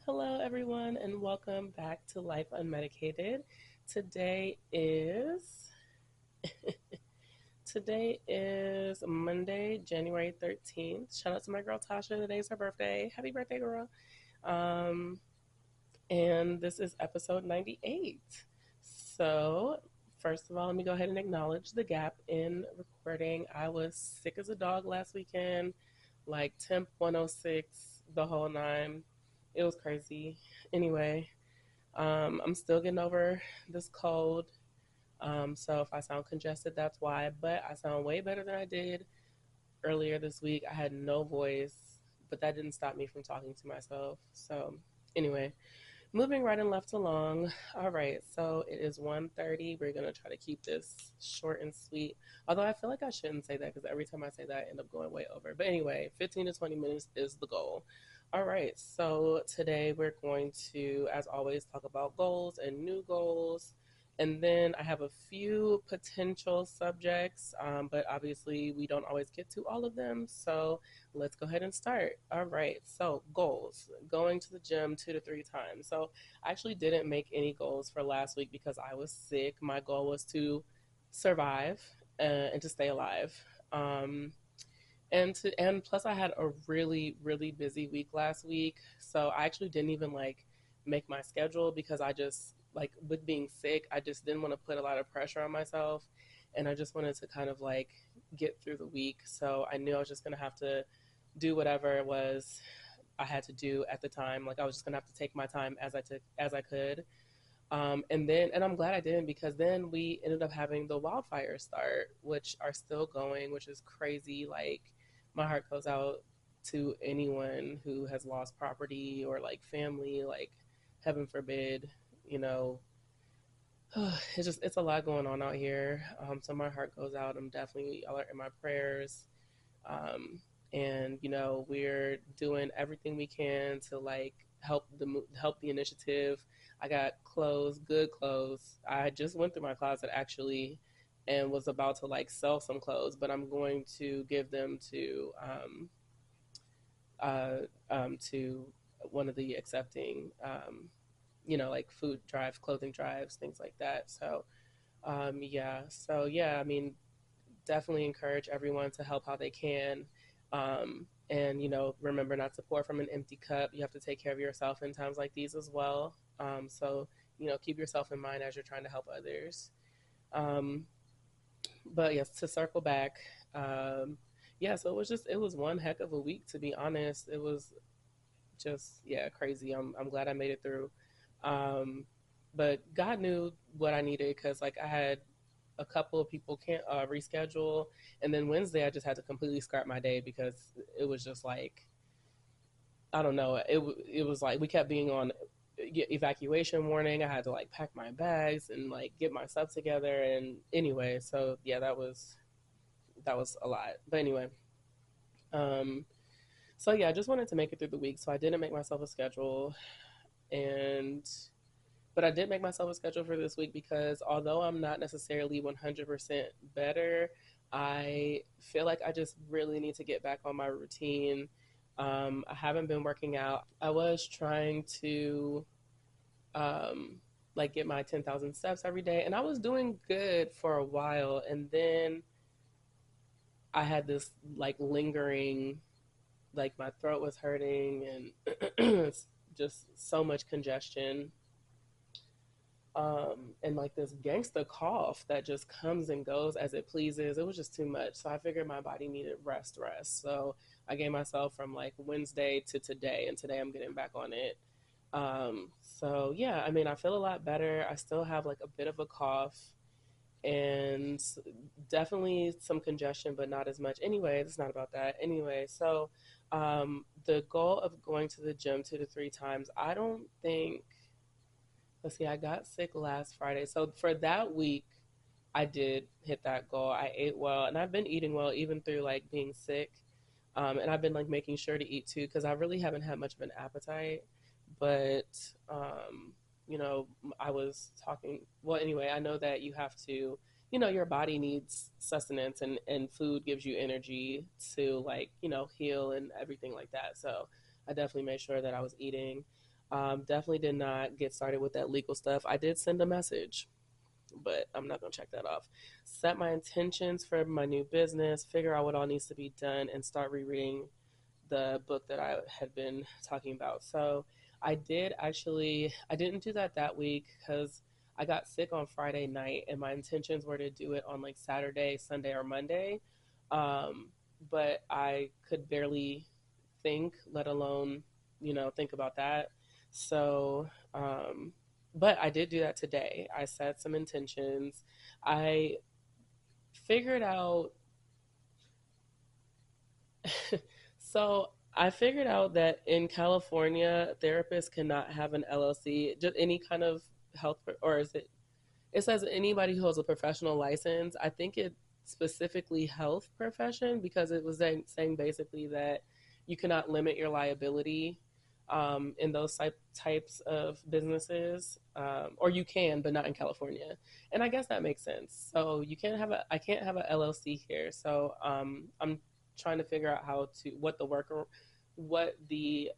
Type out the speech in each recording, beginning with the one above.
Hello, everyone, and welcome back to Life Unmedicated. Today is today is Monday, January 13th. Shout out to my girl Tasha. Today's her birthday. Happy birthday, girl! Um, and this is episode 98. So, first of all, let me go ahead and acknowledge the gap in recording. I was sick as a dog last weekend, like temp 106, the whole nine. It was crazy. Anyway, I'm still getting over this cold. So if I sound congested, that's why. But I sound way better than I did earlier this week. I had no voice, but that didn't stop me from talking to myself. So anyway, moving right and left along. All right, so it is 1:30. We're gonna try to keep this short and sweet. Although I feel like I shouldn't say that because every time I say that, I end up going way over. But anyway, 15 to 20 minutes is the goal. All right, so today we're going to, as always, talk about goals and new goals. And then I have a few potential subjects, but obviously we don't always get to all of them. So let's go ahead and start. All right, so goals going to the gym 2 to 3 times. So I actually didn't make any goals for last week because I was sick. My goal was to survive and to stay alive. Um, and plus I had a really busy week last week, so I actually didn't even like make my schedule because I just like with being sick I just didn't want to put a lot of pressure on myself, and I just wanted to kind of like get through the week. So I knew I was just gonna have to do whatever it was I had to do at the time. Like I was just gonna have to take my time as I could. And I'm glad I didn't, because then we ended up having the wildfires start, which are still going, which is crazy. Like my heart goes out to anyone who has lost property or like family, like heaven forbid, you know. It's a lot going on out here. So my heart goes out. I'm definitely, y'all are in my prayers. Um, and we're doing everything we can to like help the initiative. I got clothes, good clothes. I just went through my closet actually, and was about to like sell some clothes, but I'm going to give them uh, to one of the accepting, like food drives, clothing drives, things like that. So yeah, I mean, definitely encourage everyone to help how they can. And remember not to pour from an empty cup. You have to take care of yourself in times like these as well. So keep yourself in mind as you're trying to help others. Um, but yes, to circle back, yeah, so it was one heck of a week, to be honest. It was just, yeah, crazy. I'm glad I made it through. Um, but God knew what I needed, because like I had a couple of people can't reschedule, and then Wednesday I just had to completely scrap my day because it was just like, I don't know, it was like we kept being on evacuation warning. I had to like pack my bags and like get my stuff together, and anyway, so yeah, that was a lot. But anyway, um, so yeah, I just wanted to make it through the week, so I didn't make myself a schedule, and but I did make myself a schedule for this week because although I'm not necessarily 100% better, I feel like I just really need to get back on my routine. I haven't been working out. I was trying to um, like get my 10,000 steps every day, and I was doing good for a while, and then I had this like lingering, like my throat was hurting and just so much congestion, and like this gangster cough that just comes and goes as it pleases. It was just too much. So I figured my body needed rest. So I gave myself from like Wednesday to today, and today I'm getting back on it. So yeah, I mean, I feel a lot better. I still have like a bit of a cough and definitely some congestion, but not as much. Anyway, it's not about that. Anyway, so the goal of going to the gym 2 to 3 times, I don't think, let's see, I got sick last Friday. So for that week, I did hit that goal. I ate well, and I've been eating well even through like being sick. And I've been like making sure to eat too, because I really haven't had much of an appetite. But you know, I was talking. Well, anyway, I know that you have to. Your body needs sustenance, and food gives you energy to like heal and everything like that. So I definitely made sure that I was eating. Definitely did not get started with that legal stuff. I did send a message, but I'm not going to check that off. Set my intentions for my new business, figure out what all needs to be done, and start rereading the book that I had been talking about. So I didn't do that week because I got sick on Friday night, and my intentions were to do it on like Saturday, Sunday, or Monday. Um, but I could barely think, let alone, think about that. So, but I did do that today. I set some intentions. I figured out so I figured out that in California, therapists cannot have an LLC, just any kind of health, or is it? It says anybody who holds a professional license. I think it specifically health profession because it was saying basically that you cannot limit your liability in those types of businesses, or you can, but not in California. And I guess that makes sense. So I can't have a LLC here. So I'm trying to figure out what the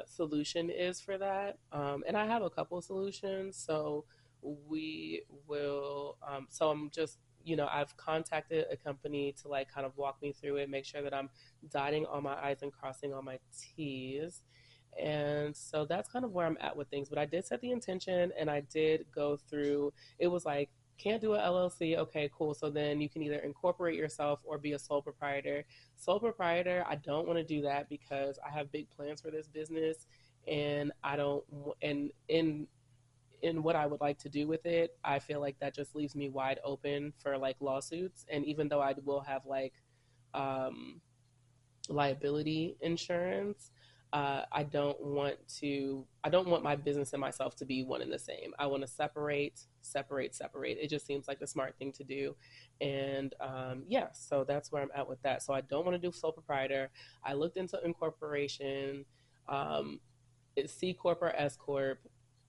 solution is for that. And I have a couple of solutions. So we will so I'm just I've contacted a company to like kind of walk me through it, make sure that I'm dotting all my i's and crossing all my t's. And so that's kind of where I'm at with things, but I did set the intention and I did go through. It was like, can't do a LLC. Okay, cool. So then you can either incorporate yourself or be a sole proprietor. Sole proprietor, I don't want to do that because I have big plans for this business, and I don't and in what I would like to do with it, I feel like that just leaves me wide open for like lawsuits. And even though I will have like um, liability insurance, I don't want my business and myself to be one and the same. I want to separate. It just seems like the smart thing to do. And yeah, so that's where I'm at with that. So I don't want to do sole proprietor. I looked into incorporation. Um, C corp or S corp.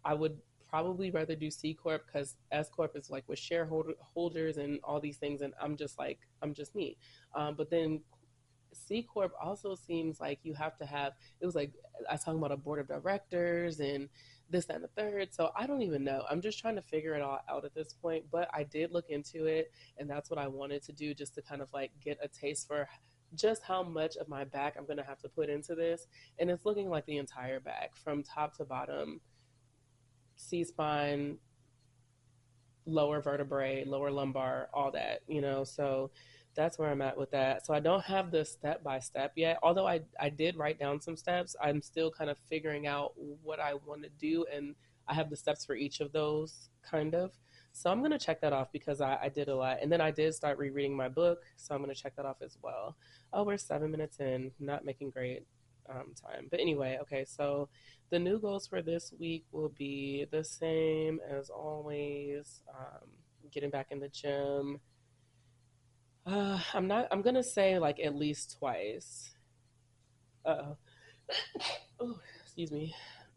I would probably rather do C corp because S corp is like with shareholders and all these things, and I'm just me. But then C corp also seems like you have to have. It was like I was talking about a board of directors and this, that, and the third. So I don't even know. I'm just trying to figure it all out at this point. But I did look into it, and that's what I wanted to do, just to kind of like get a taste for just how much of my back I'm going to have to put into this. And it's looking like the entire back from top to bottom, C spine, lower vertebrae, lower lumbar, all that. So that's where I'm at with that. So I don't have the step by step yet. Although I did write down some steps, I'm still kind of figuring out what I want to do. And I have the steps for each of those kind of. So I'm going to check that off because I did a lot. And then I did start rereading my book. So I'm going to check that off as well. Oh, we're 7 minutes in, not making great time. But anyway, okay, so the new goals for this week will be the same as always. Getting back in the gym. I'm gonna say like at least twice. Uh oh, excuse me.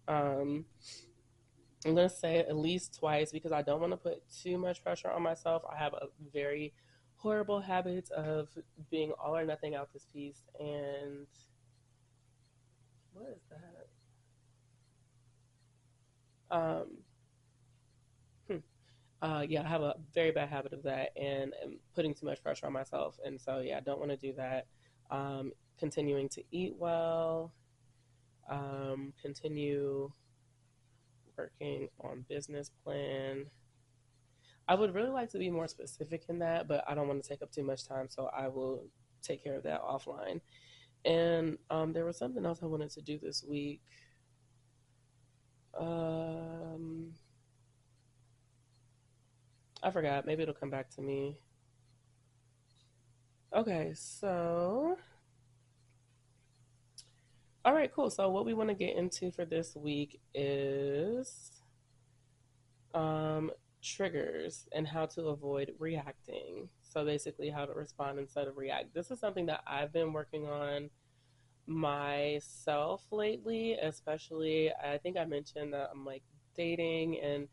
Um, I'm gonna say at least twice because I don't want to put too much pressure on myself. I have a very horrible habit of being all or nothing out this piece. And what is that? Um, hmm. Yeah, I have a very bad habit of that and putting too much pressure on myself. And so, yeah, I don't want to do that. Continuing to eat well, continue working on business plan. I would really like to be more specific in that, but I don't want to take up too much time, so I will take care of that offline. And there was something else I wanted to do this week. Um, I forgot. Maybe it'll come back to me. Okay, so all right, cool. So what we want to get into for this week is um, triggers and how to avoid reacting. So basically, how to respond instead of react. This is something that I've been working on myself lately, especially. I think I mentioned that I'm like dating, and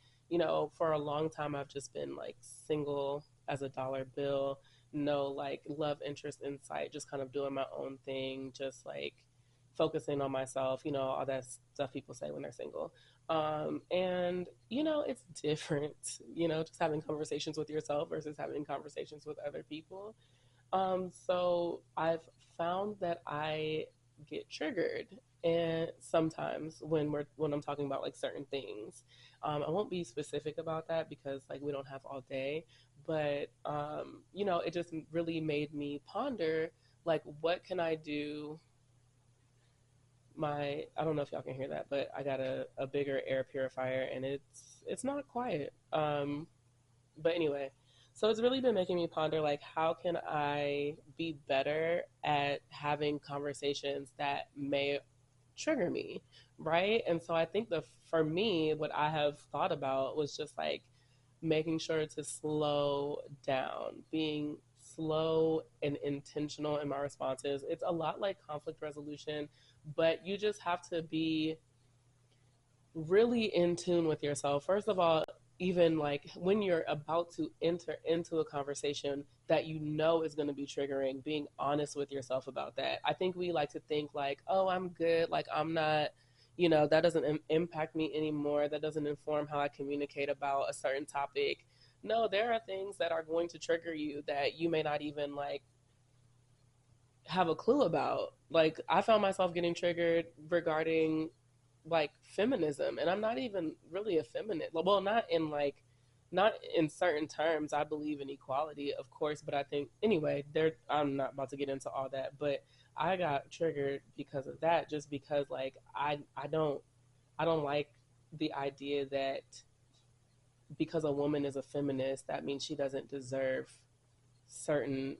for a long time, I've just been like single as a dollar bill, no like love interest in sight, just kind of doing my own thing, just like focusing on myself, all that stuff people say when they're single. And, it's different, just having conversations with yourself versus having conversations with other people. So I've found that I get triggered and sometimes when I'm talking about like certain things. I won't be specific about that because like we don't have all day, but it just really made me ponder like what can I do. I don't know if y'all can hear that, but I got a bigger air purifier and it's not quiet. But anyway, so it's really been making me ponder like how can I be better at having conversations that may trigger me, right? And so I think the for me what I have thought about was just like making sure to slow down, being slow and intentional in my responses. It's a lot like conflict resolution, but you just have to be really in tune with yourself. First of all, even like when you're about to enter into a conversation that you know is going to be triggering, being honest with yourself about that. I think we like to think like, oh, I'm good, like I'm not, that doesn't impact me anymore, that doesn't inform how I communicate about a certain topic. No, there are things that are going to trigger you that you may not even like have a clue about. Like I found myself getting triggered regarding like feminism, and I'm not even really a feminist. Well, not in certain terms. I believe in equality, of course, but I think anyway, there I'm not about to get into all that, but I got triggered because of that, just because like I don't like the idea that because a woman is a feminist, that means she doesn't deserve certain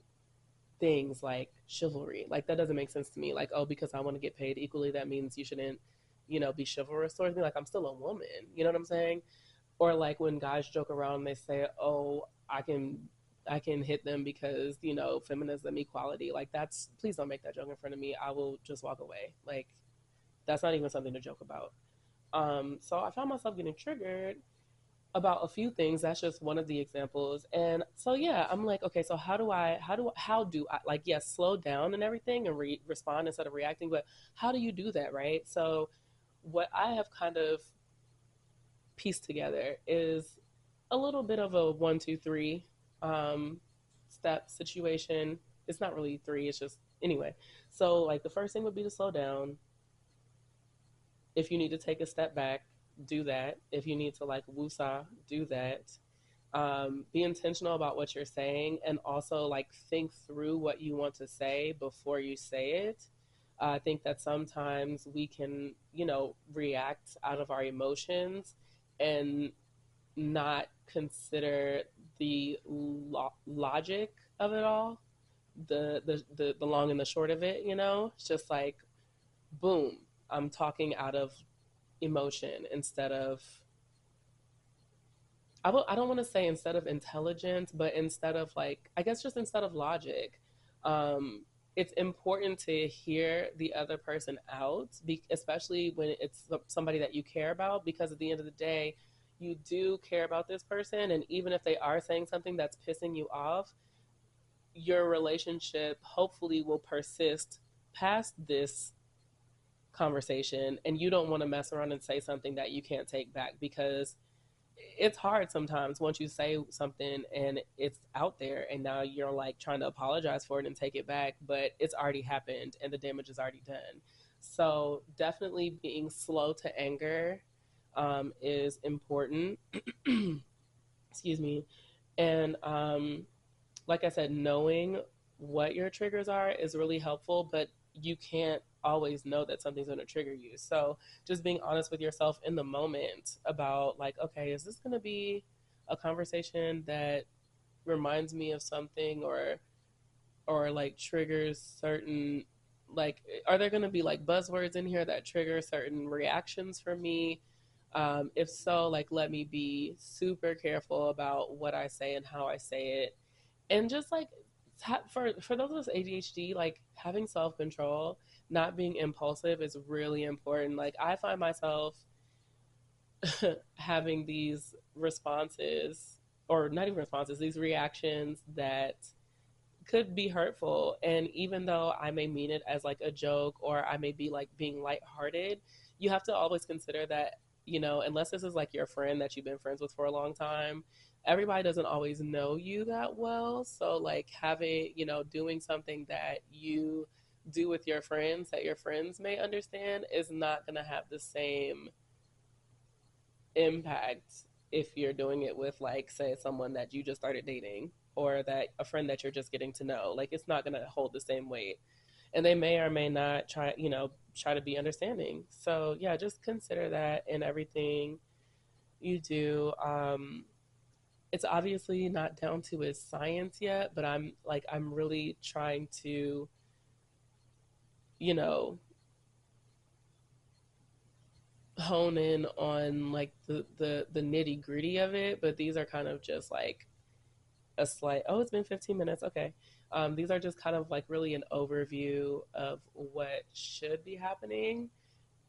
things like chivalry. Like that doesn't make sense to me. Like, oh, because I want to get paid equally, that means you shouldn't, be chivalrous towards me. Like I'm still a woman. You know what I'm saying? Or like when guys joke around, they say, "Oh, I can hit them because feminism, equality." Like that's please don't make that joke in front of me. I will just walk away. Like that's not even something to joke about. So I found myself getting triggered about a few things. That's just one of the examples. And so yeah, I'm like, okay, so how do I like yes, slow down and everything and respond instead of reacting, but how do you do that, right? So what I have kind of pieced together is a little bit of a 1 2 3 um step situation. It's not really three, it's just anyway. So like the first thing would be to slow down. If you need to take a step back, do that. If you need to like woosah, do that. Be intentional about what you're saying and also like think through what you want to say before you say it. I think that sometimes we can, react out of our emotions and not consider the logic of it all, the long and the short of it. It's just like boom, I'm talking out of emotion instead of I don't want to say instead of intelligence, but instead of like I guess just instead of logic. It's important to hear the other person out, especially when it's somebody that you care about, because at the end of the day, you do care about this person, and even if they are saying something that's pissing you off, your relationship hopefully will persist past this conversation, and you don't want to mess around and say something that you can't take back, because it's hard sometimes once you say something and it's out there and now you're like trying to apologize for it and take it back, but it's already happened and the damage is already done. So definitely being slow to anger is important. Excuse me. And like I said, knowing what your triggers are is really helpful, but you can't always know that something's going to trigger you. So just being honest with yourself in the moment about like, okay, is this going to be a conversation that reminds me of something, or like triggers certain, like are there going to be like buzzwords in here that trigger certain reactions for me? If so, like let me be super careful about what I say and how I say it. And just like for those of us ADHD, like having self control, not being impulsive is really important. Like I find myself having these responses, or not even responses, these reactions that could be hurtful. And even though I may mean it as like a joke, or I may be like being lighthearted, you have to always consider that, unless this is like your friend that you've been friends with for a long time, everybody doesn't always know you that well. So like having, doing something that you do with your friends that your friends may understand is not going to have the same impact if you're doing it with, like, say, someone that you just started dating, or that a friend that you're just getting to know. Like, it's not going to hold the same weight, and they may or may not try to be understanding. So yeah, just consider that in everything you do. It's obviously not down to its science yet, but I'm really trying to, you know hone in on like the nitty gritty of it. But these are kind of just like a slight, oh, it's been 15 minutes, okay. These are just kind of like really an overview of what should be happening.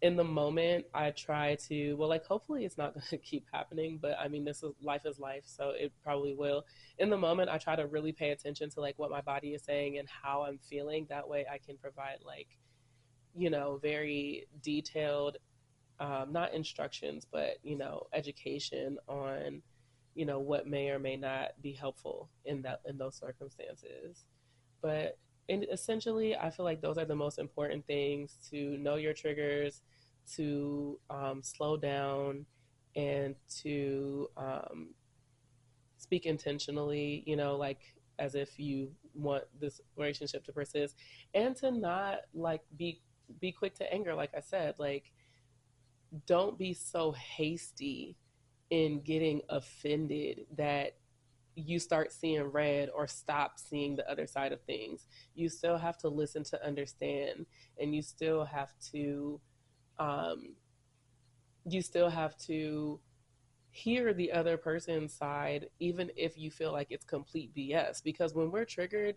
In the moment, I try to, well, like, hopefully it's not going to keep happening, but I mean, this is life, so it probably will. In the moment, I try to really pay attention to like what my body is saying and how I'm feeling. That way I can provide like, very detailed, not instructions, but education on what may or may not be helpful in those circumstances. But essentially, I feel like those are the most important things: to know your triggers, to slow down, and to speak intentionally. Like, as if you want this relationship to persist, and to not like be quick to anger. Like I said, like, don't be so hasty in getting offended that you start seeing red or stop seeing the other side of things. You still have to listen to understand, and um, you still have to hear the other person's side, even if you feel like it's complete BS. Because when we're triggered,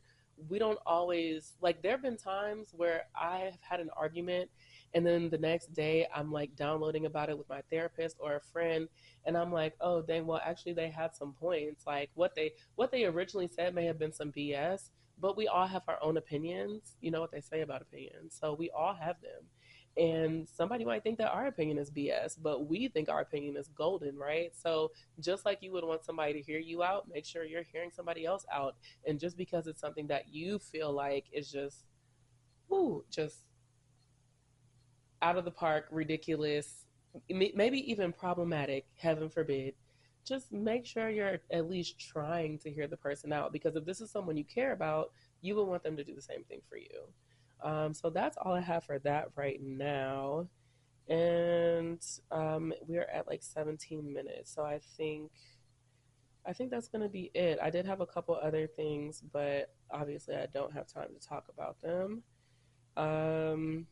we don't always, like, there have been times where I've had an argument, and then the next day I'm like downloading about it with my therapist or a friend, and I'm like, oh dang, well actually they had some points. Like, what they originally said may have been some BS, but we all have our own opinions. You know what they say about opinions, so we all have them. And somebody might think that our opinion is BS, but we think our opinion is golden, right? So just like you would want somebody to hear you out, make sure you're hearing somebody else out. And just because it's something that you feel like is just, ooh, just out of the park, ridiculous, maybe even problematic, heaven forbid, just make sure you're at least trying to hear the person out. Because if this is someone you care about, you will want them to do the same thing for you. So that's all I have for that right now. And we're at like 17 minutes. So I think that's going to be it. I did have a couple other things, but obviously I don't have time to talk about them. Um,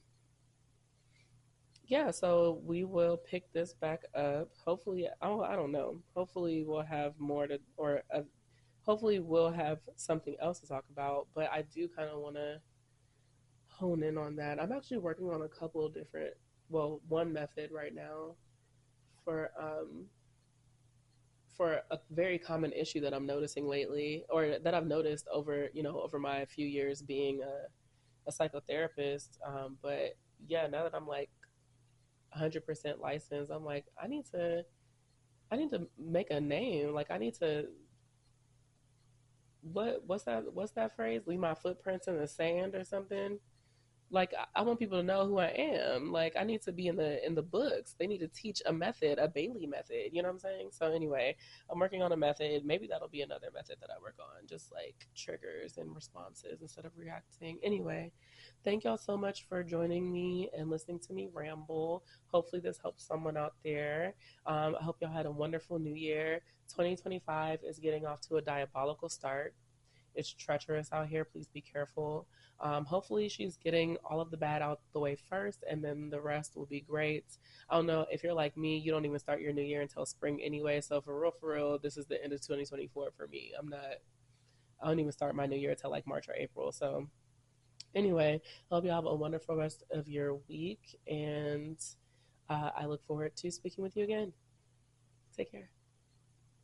yeah, so we will pick this back up. Hopefully, oh, I don't know. Hopefully, we'll have more to, or hopefully, we'll have something else to talk about. But I do kind of want to hone in on that. I'm actually working on a couple of different, well, one method right now for a very common issue that I'm noticing lately, or that I've noticed over my few years being a psychotherapist. But yeah, now that I'm like 100% licensed, I'm like, I need to make a name. Like, I need to, what's that phrase? Leave my footprints in the sand or something. Like, I want people to know who I am. Like, I need to be in the books. They need to teach a method, a Bailey method. You know what I'm saying? So anyway, I'm working on a method. Maybe that'll be another method that I work on, just like triggers and responses instead of reacting. Anyway, thank y'all so much for joining me and listening to me ramble. Hopefully this helps someone out there. I hope y'all had a wonderful new year. 2025 is getting off to a diabolical start. It's treacherous out here. Please be careful. Hopefully, she's getting all of the bad out the way first, and then the rest will be great. I don't know if you're like me, you don't even start your new year until spring anyway. So, for real, this is the end of 2024 for me. I don't even start my new year until like March or April. So, anyway, I hope you have a wonderful rest of your week, and I look forward to speaking with you again. Take care.